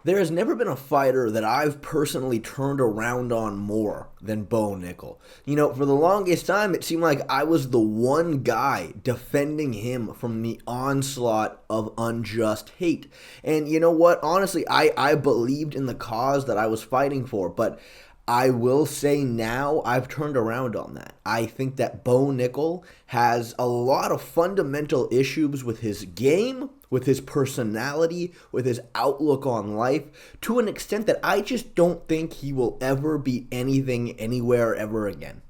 There has never been a fighter that I've personally turned around on more than Bo Nickal. For the longest time, it seemed like I was the one guy defending him from the onslaught of unjust hate. And you know what? Honestly, I believed in the cause that I was fighting for, but I will say now I've turned around on that. I think that Bo Nickal has a lot of fundamental issues with his game, with his personality, with his outlook on life, to an extent that I just don't think he will ever be anything anywhere ever again.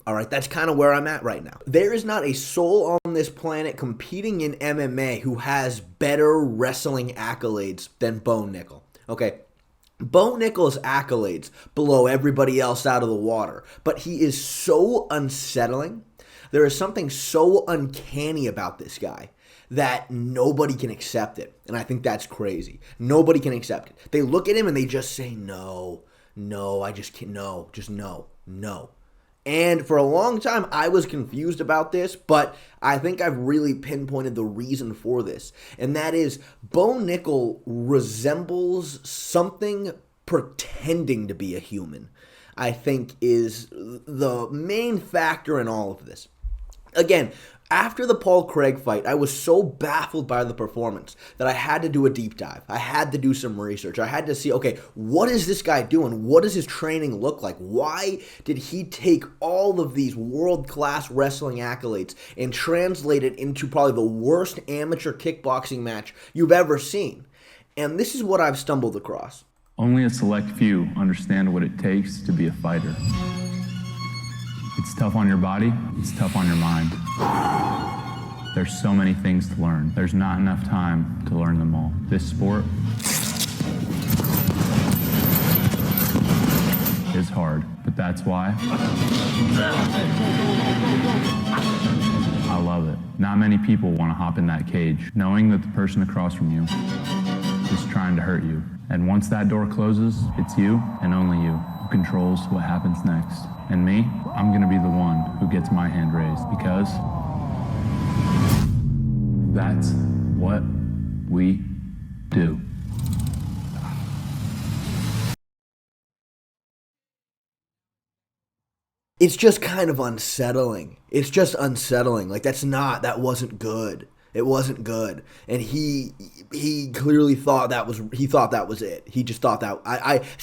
All right, that's kind of where I'm at right now. There is not a soul on this planet competing in MMA who has better wrestling accolades than Bo Nickal. Okay, Bo Nickal's accolades blow everybody else out of the water, but he is so unsettling. There is something so uncanny about this guy that nobody can accept it, and I think that's crazy. Nobody can accept it. They look at him and they just say, no, I just can't, no, just no. And for a long time, I was confused about this, but I think I've really pinpointed the reason for this. And that is, Bo Nickal resembles something pretending to be a human, I think is the main factor in all of this. Again, after the Paul Craig fight, I was so baffled by the performance that I had to do a deep dive. I had to do some research. I had to see, okay, what is this guy doing? What does his training look like? Why did he take all of these world-class wrestling accolades and translate it into probably the worst amateur kickboxing match you've ever seen? And this is what I've stumbled across. Only a select few understand what it takes to be a fighter. It's tough on your body, it's tough on your mind. There's so many things to learn. There's not enough time to learn them all. This sport is hard, but that's why I love it. Not many people want to hop in that cage, knowing that the person across from you is trying to hurt you. And once that door closes, it's you and only you who controls what happens next. And me, I'm gonna be the one who gets my hand raised, because that's what we do. It's just kind of unsettling. It's just unsettling. Like, that wasn't good. It wasn't good, and he clearly thought that was it. He just thought that.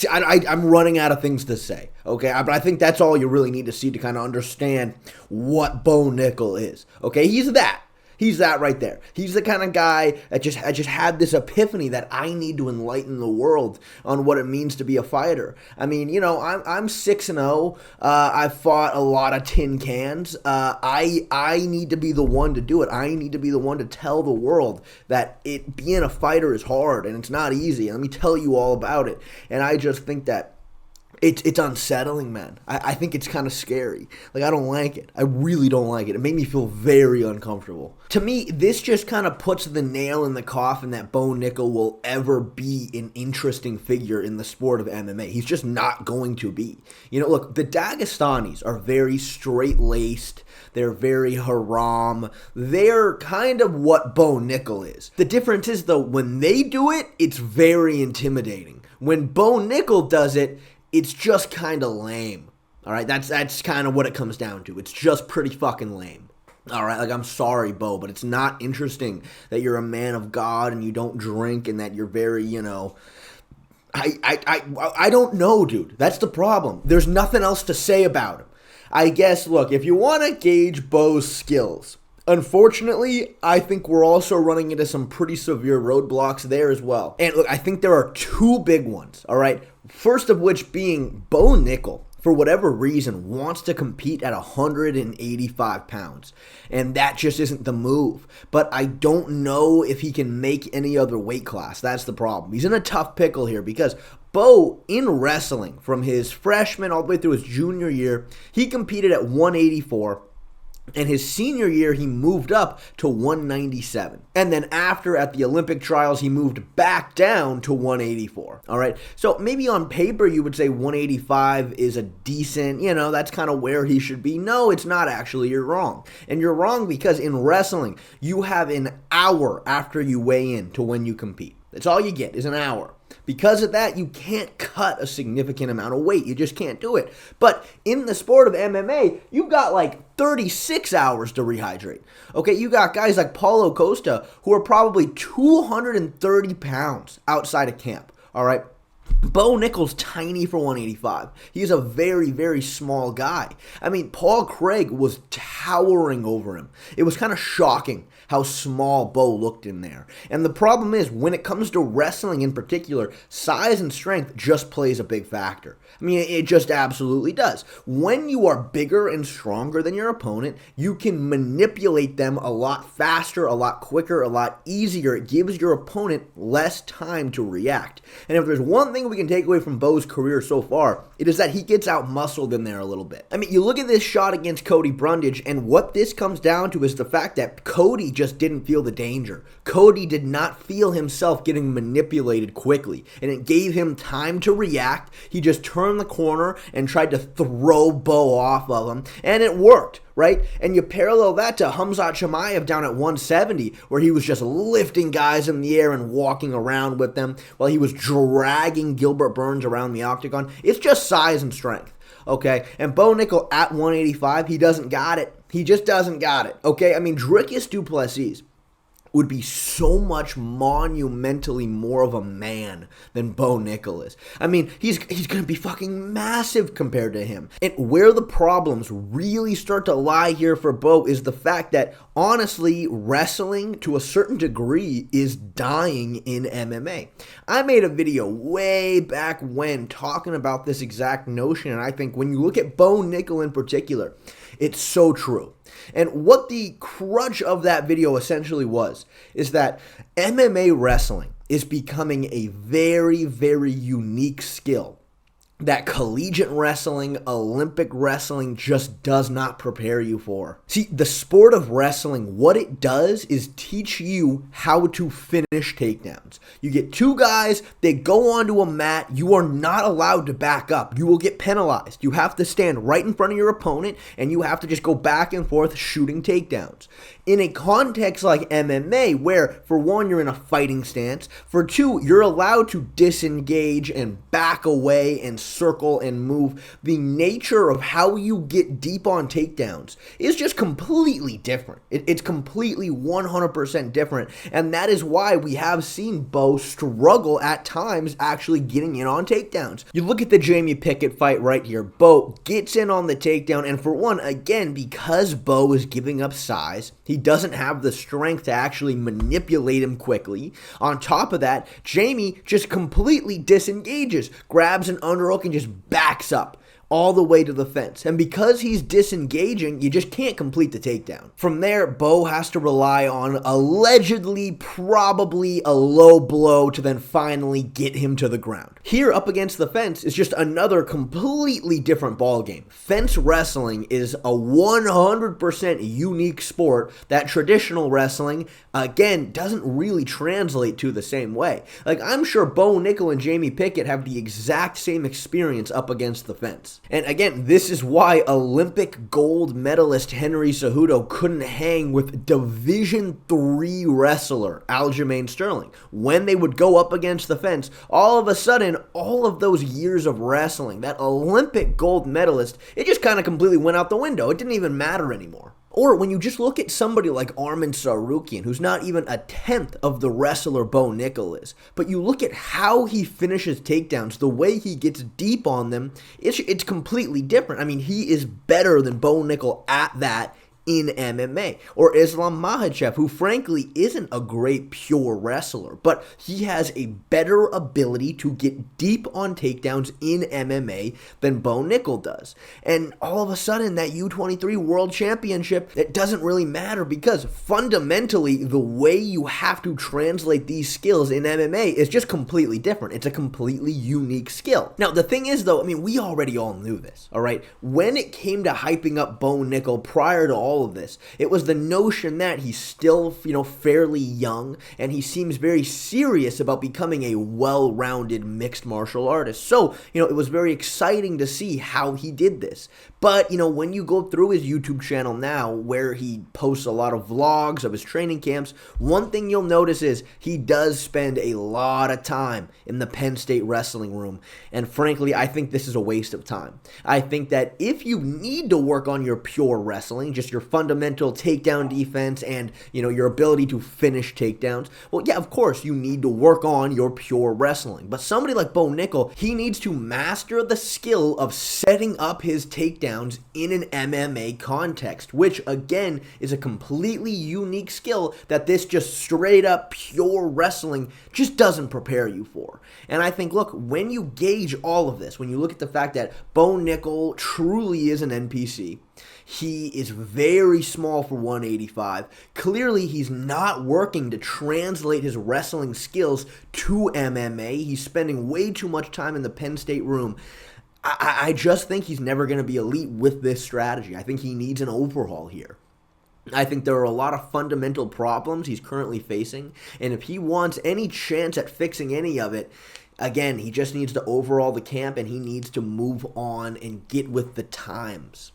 I'm running out of things to say. Okay, but I think that's all you really need to see to kind of understand what Bo Nickal is. Okay, he's that. He's that right there. He's the kind of guy that just had this epiphany that I need to enlighten the world on what it means to be a fighter. I mean, I'm 6-0. I've fought a lot of tin cans. I need to be the one to do it. I need to be the one to tell the world that being a fighter is hard and it's not easy. And let me tell you all about it. And I just think that it's unsettling, man. I think it's kind of scary. Like, I don't like it. I really don't like it. It made me feel very uncomfortable. To me, this just kind of puts the nail in the coffin that Bo Nickal will ever be an interesting figure in the sport of MMA. He's just not going to be. Look, the Dagestanis are very straight-laced. They're very haram. They're kind of what Bo Nickal is. The difference is, though, when they do it, it's very intimidating. When Bo Nickal does it, it's just kind of lame. All right, that's kind of what it comes down to. It's just pretty fucking lame. All right, like, I'm sorry, Bo, but it's not interesting that you're a man of God and you don't drink and that you're very, I don't know, dude. That's the problem. There's nothing else to say about him. I guess, look, if you want to gauge Bo's skills, unfortunately, I think we're also running into some pretty severe roadblocks there as well. And look, I think there are two big ones, all right? First of which being Bo Nickal, for whatever reason, wants to compete at 185 pounds. And that just isn't the move. But I don't know if he can make any other weight class. That's the problem. He's in a tough pickle here because Bo, in wrestling, from his freshman all the way through his junior year, he competed at 184. And his senior year, he moved up to 197. And then after, at the Olympic trials, he moved back down to 184. All right? So maybe on paper, you would say 185 is a decent, that's kind of where he should be. No, it's not actually. You're wrong. And you're wrong because in wrestling, you have an hour after you weigh in to when you compete. That's all you get is an hour. Because of that, you can't cut a significant amount of weight. You just can't do it. But in the sport of MMA, you've got like 36 hours to rehydrate. Okay, you got guys like Paulo Costa who are probably 230 pounds outside of camp. All right. Bo Nickal's tiny for 185. He's a very, very small guy. I mean, Paul Craig was towering over him. It was kind of shocking how small Bo looked in there. And the problem is, when it comes to wrestling in particular, size and strength just plays a big factor. I mean, it just absolutely does. When you are bigger and stronger than your opponent, you can manipulate them a lot faster, a lot quicker, a lot easier. It gives your opponent less time to react. And if there's one thing we can take away from Bo's career so far, it is that he gets out-muscled in there a little bit. I mean, you look at this shot against Cody Brundage, and what this comes down to is the fact that Cody just didn't feel the danger. Cody did not feel himself getting manipulated quickly, and it gave him time to react. He just turned the corner and tried to throw Bo off of him, and it worked, right? And you parallel that to Khamzat Chimaev down at 170, where he was just lifting guys in the air and walking around with them while he was dragging Gilbert Burns around the octagon. It's just size and strength, okay? And Bo Nickal at 185, he doesn't got it. He just doesn't got it, okay? I mean, Dricus du Plessis would be so much monumentally more of a man than Bo Nickal is. I mean, he's going to be fucking massive compared to him. And where the problems really start to lie here for Bo is the fact that, honestly, wrestling to a certain degree is dying in MMA. I made a video way back when talking about this exact notion, and I think when you look at Bo Nickal in particular, it's so true. And what the crutch of that video essentially was is that MMA wrestling is becoming a very, very unique skill that collegiate wrestling, Olympic wrestling just does not prepare you for. See, the sport of wrestling, what it does is teach you how to finish takedowns. You get two guys, they go onto a mat, you are not allowed to back up. You will get penalized. You have to stand right in front of your opponent, and you have to just go back and forth shooting takedowns. In a context like MMA, where for one, you're in a fighting stance, for two, you're allowed to disengage and back away and circle and move, the nature of how you get deep on takedowns is just completely different. It's completely 100% different, and that is why we have seen Bo struggle at times actually getting in on takedowns. You look at the Jamie Pickett fight right here. Bo gets in on the takedown, and for one, again, because Bo is giving up size, he doesn't have the strength to actually manipulate him quickly. On top of that, Jamie just completely disengages, grabs an underhook and just backs up all the way to the fence. And because he's disengaging, you just can't complete the takedown. From there, Bo has to rely on allegedly, probably a low blow to then finally get him to the ground. Here, up against the fence, is just another completely different ballgame. Fence wrestling is a 100% unique sport that traditional wrestling, again, doesn't really translate to the same way. Like, I'm sure Bo Nickal and Jamie Pickett have the exact same experience up against the fence. And again, this is why Olympic gold medalist Henry Cejudo couldn't hang with Division III wrestler Aljamain Sterling. When they would go up against the fence, all of a sudden, all of those years of wrestling, that Olympic gold medalist, it just kind of completely went out the window. It didn't even matter anymore. Or when you just look at somebody like Arman Tsarukyan, who's not even a tenth of the wrestler Bo Nickal is, but you look at how he finishes takedowns, the way he gets deep on them, it's completely different. I mean, he is better than Bo Nickal at that in MMA. Or Islam Makhachev, who frankly isn't a great pure wrestler, but he has a better ability to get deep on takedowns in MMA than Bo Nickal does. And all of a sudden, that U23 World Championship, it doesn't really matter because fundamentally, the way you have to translate these skills in MMA is just completely different. It's a completely unique skill. Now, the thing is, though, I mean, we already all knew this, all right? When it came to hyping up Bo Nickal prior to all all of this. It was the notion that he's still, fairly young, and he seems very serious about becoming a well-rounded mixed martial artist. So, it was very exciting to see how he did this. But, when you go through his YouTube channel now, where he posts a lot of vlogs of his training camps, one thing you'll notice is he does spend a lot of time in the Penn State wrestling room. And frankly, I think this is a waste of time. I think that if you need to work on your pure wrestling, just your fundamental takedown defense and, your ability to finish takedowns, well, yeah, of course, you need to work on your pure wrestling. But somebody like Bo Nickal, he needs to master the skill of setting up his takedowns in an MMA context, which again is a completely unique skill that this just straight up pure wrestling just doesn't prepare you for. And I think, look, when you gauge all of this, when you look at the fact that Bo Nickal truly is an NPC, he is very small for 185. Clearly, he's not working to translate his wrestling skills to MMA. He's spending way too much time in the Penn State room. I just think he's never going to be elite with this strategy. I think he needs an overhaul here. I think there are a lot of fundamental problems he's currently facing, and if he wants any chance at fixing any of it, again, he just needs to overhaul the camp, and he needs to move on and get with the times.